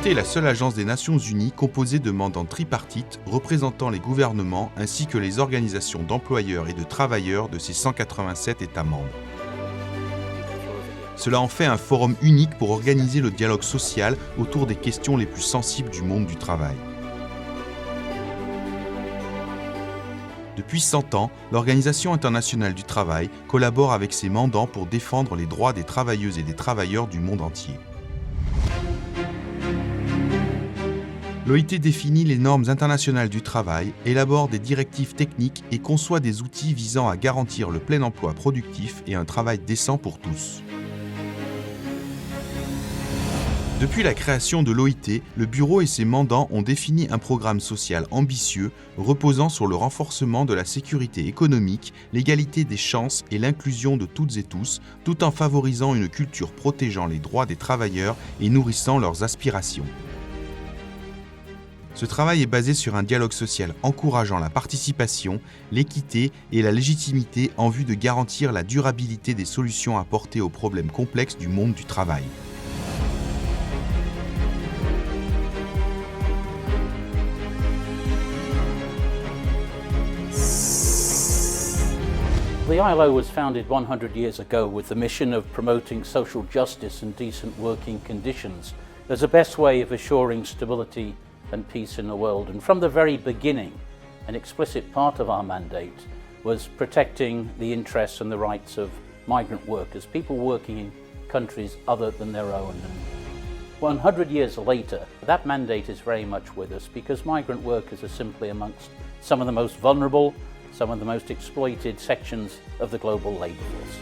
L'OIT est la seule agence des Nations Unies composée de mandants tripartites représentant les gouvernements ainsi que les organisations d'employeurs et de travailleurs de ses 187 États membres. Cela en fait un forum unique pour organiser le dialogue social autour des questions les plus sensibles du monde du travail. Depuis 100 ans, l'Organisation internationale du travail collabore avec ses mandants pour défendre les droits des travailleuses et des travailleurs du monde entier. L'OIT définit les normes internationales du travail, élabore des directives techniques et conçoit des outils visant à garantir le plein emploi productif et un travail décent pour tous. Depuis la création de l'OIT, le bureau et ses mandants ont défini un programme social ambitieux reposant sur le renforcement de la sécurité économique, l'égalité des chances et l'inclusion de toutes et tous, tout en favorisant une culture protégeant les droits des travailleurs et nourrissant leurs aspirations. Ce travail est basé sur un dialogue social encourageant la participation, l'équité et la légitimité en vue de garantir la durabilité des solutions apportées aux problèmes complexes du monde du travail. The ILO was founded 100 years ago with the mission of promoting social justice and decent working conditions as the best way of assuring stability and peace in the world. And from the very beginning, an explicit part of our mandate was protecting the interests and the rights of migrant workers, people working in countries other than their own. And 100 years later, that mandate is very much with us because migrant workers are simply amongst some of the most vulnerable, some of the most exploited sections of the global labor force.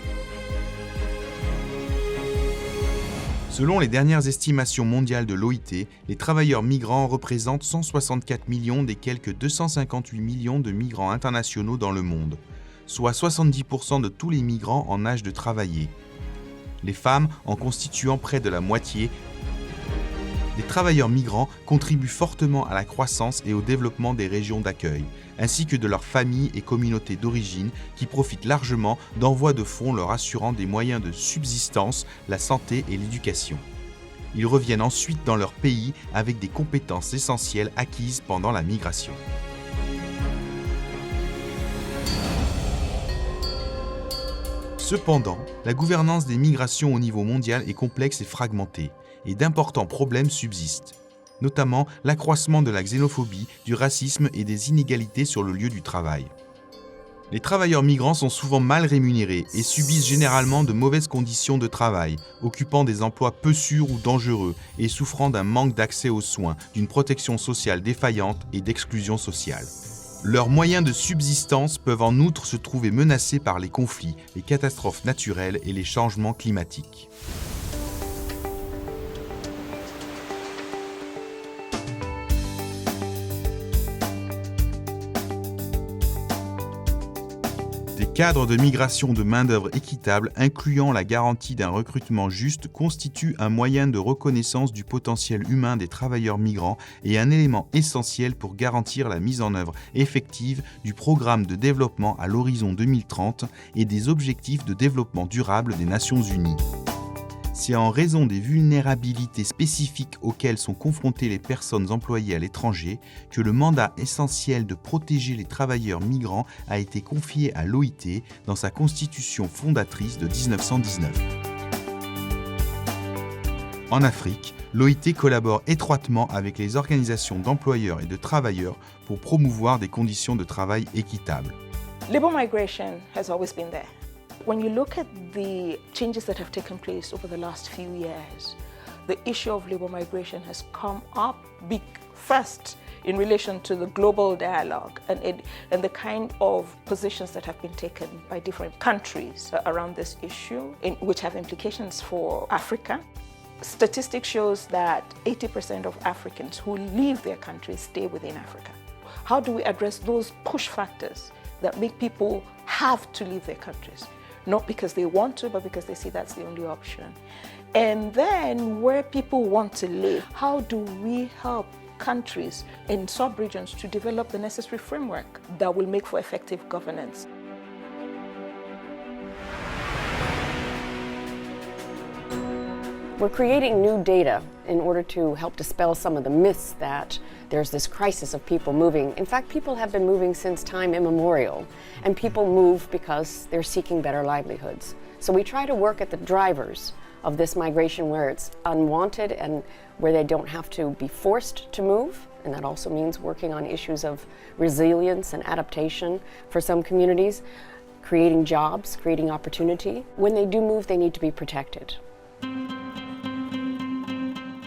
Selon les dernières estimations mondiales de l'OIT, les travailleurs migrants représentent 164 millions des quelques 258 millions de migrants internationaux dans le monde, soit 70% de tous les migrants en âge de travailler. Les femmes en constituant près de la moitié. Les travailleurs migrants contribuent fortement à la croissance et au développement des régions d'accueil, ainsi que de leurs familles et communautés d'origine qui profitent largement d'envois de fonds leur assurant des moyens de subsistance, la santé et l'éducation. Ils reviennent ensuite dans leur pays avec des compétences essentielles acquises pendant la migration. Cependant, la gouvernance des migrations au niveau mondial est complexe et fragmentée, et d'importants problèmes subsistent, notamment l'accroissement de la xénophobie, du racisme et des inégalités sur le lieu du travail. Les travailleurs migrants sont souvent mal rémunérés et subissent généralement de mauvaises conditions de travail, occupant des emplois peu sûrs ou dangereux et souffrant d'un manque d'accès aux soins, d'une protection sociale défaillante et d'exclusion sociale. Leurs moyens de subsistance peuvent en outre se trouver menacés par les conflits, les catastrophes naturelles et les changements climatiques. Des cadres de migration de main-d'œuvre équitables, incluant la garantie d'un recrutement juste, constituent un moyen de reconnaissance du potentiel humain des travailleurs migrants et un élément essentiel pour garantir la mise en œuvre effective du programme de développement à l'horizon 2030 et des objectifs de développement durable des Nations Unies. C'est en raison des vulnérabilités spécifiques auxquelles sont confrontées les personnes employées à l'étranger que le mandat essentiel de protéger les travailleurs migrants a été confié à l'OIT dans sa constitution fondatrice de 1919. En Afrique, l'OIT collabore étroitement avec les organisations d'employeurs et de travailleurs pour promouvoir des conditions de travail équitables. Labour migration has always been there. When you look at the changes that have taken place over the last few years, the issue of labour migration has come up first in relation to the global dialogue and the kind of positions that have been taken by different countries around this issue, which have implications for Africa. Statistics shows that 80% of Africans who leave their countries stay within Africa. How do we address those push factors that make people have to leave their countries? Not because they want to, but because they see that's the only option. And then where people want to live, how do we help countries in sub-regions to develop the necessary framework that will make for effective governance? We're creating new data in order to help dispel some of the myths that there's this crisis of people moving. In fact, people have been moving since time immemorial, and people move because they're seeking better livelihoods. So we try to work at the drivers of this migration where it's unwanted and where they don't have to be forced to move. And that also means working on issues of resilience and adaptation for some communities, creating jobs, creating opportunity. When they do move, they need to be protected.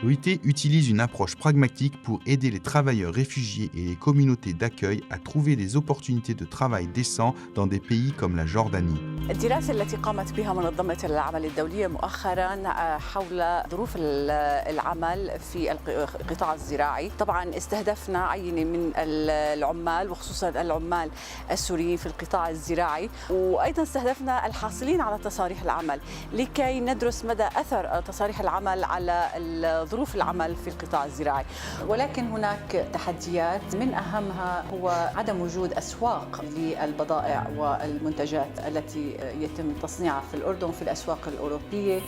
L'OIT utilise une approche pragmatique pour aider les travailleurs réfugiés et les communautés d'accueil à trouver des opportunités de travail décents dans des pays comme la Jordanie. الدراسة التي قامت بها منظمة العمل الدولية مؤخراً حول ظروف العمل في القطاع الزراعي، طبعاً استهدفنا عينة من العمال وخصوصاً العمال السوريين في القطاع الزراعي، وأيضاً استهدفنا الحاصلين على تصاريح العمل لكي ندرس مدى أثر تصاريح العمل على ظروف العمل في القطاع الزراعي. ولكن هناك تحديات من أهمها هو عدم وجود أسواق للبضائع والمنتجات التي يتم تصنيعها في الأردن وفي الأسواق الأوروبية.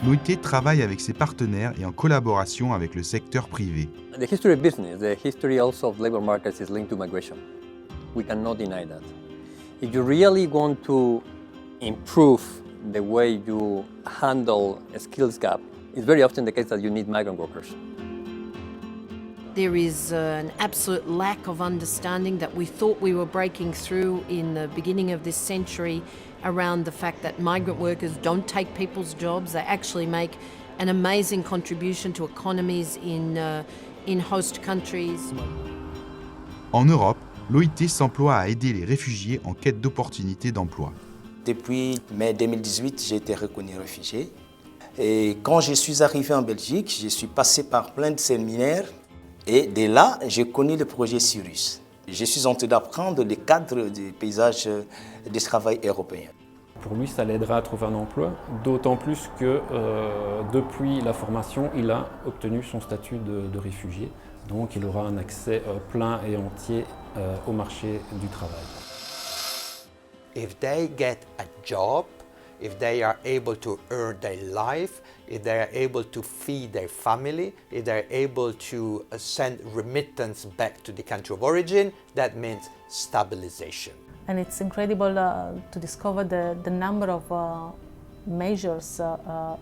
L'OIT travaille avec ses partenaires et en collaboration avec le secteur privé. The history of business, the history also of labor markets is linked to migration. We cannot deny that. If you really want to improve the way you handle a skills gap, it's very often the case that you need migrant workers. There is an absolute lack of understanding that we thought we were breaking through in the beginning of this century around the fact that migrant workers don't take people's jobs. They actually make an amazing contribution to economies in host countries. En Europe, l'OIT s'emploie à aider les réfugiés en quête d'opportunités d'emploi. Depuis mai 2018, j'ai été reconnu réfugié. Et quand je suis arrivé en Belgique, je suis passé par plein de séminaires. Et de là, j'ai connu le projet Cyrus. Je suis en train d'apprendre les cadres du paysage du travail européen. Pour lui, ça l'aidera à trouver un emploi, d'autant plus que depuis la formation, il a obtenu son statut de réfugié. Donc il aura un accès plein et entier au marché du travail. If they get a job, if they are able to earn their life, if they are able to feed their family, if they are able to send remittance back to the country of origin, that means stabilization. And it's incredible to discover the number of measures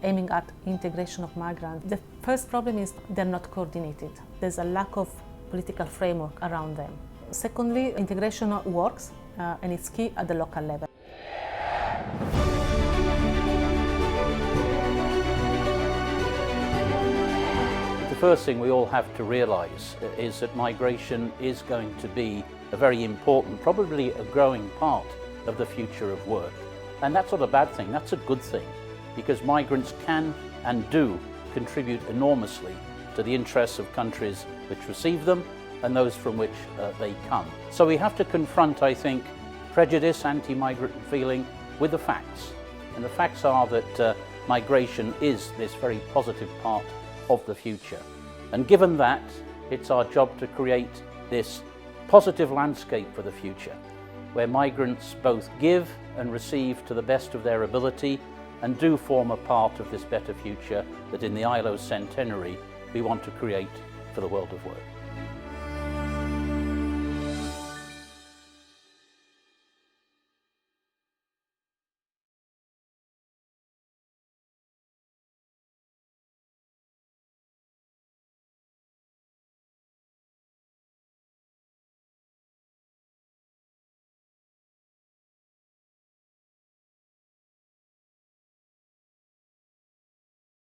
aiming at integration of migrants. The first problem is they're not coordinated. There's a lack of political framework around them. Secondly, integration works and it's key at the local level. The first thing we all have to realise is that migration is going to be a very important, probably a growing part of the future of work. And that's not a bad thing, that's a good thing, because migrants can and do contribute enormously to the interests of countries which receive them and those from which they come. So we have to confront, I think, prejudice, anti-migrant feeling with the facts. And the facts are that migration is this very positive part of the future. And given that, it's our job to create this positive landscape for the future, where migrants both give and receive to the best of their ability and do form a part of this better future that in the ILO centenary we want to create for the world of work.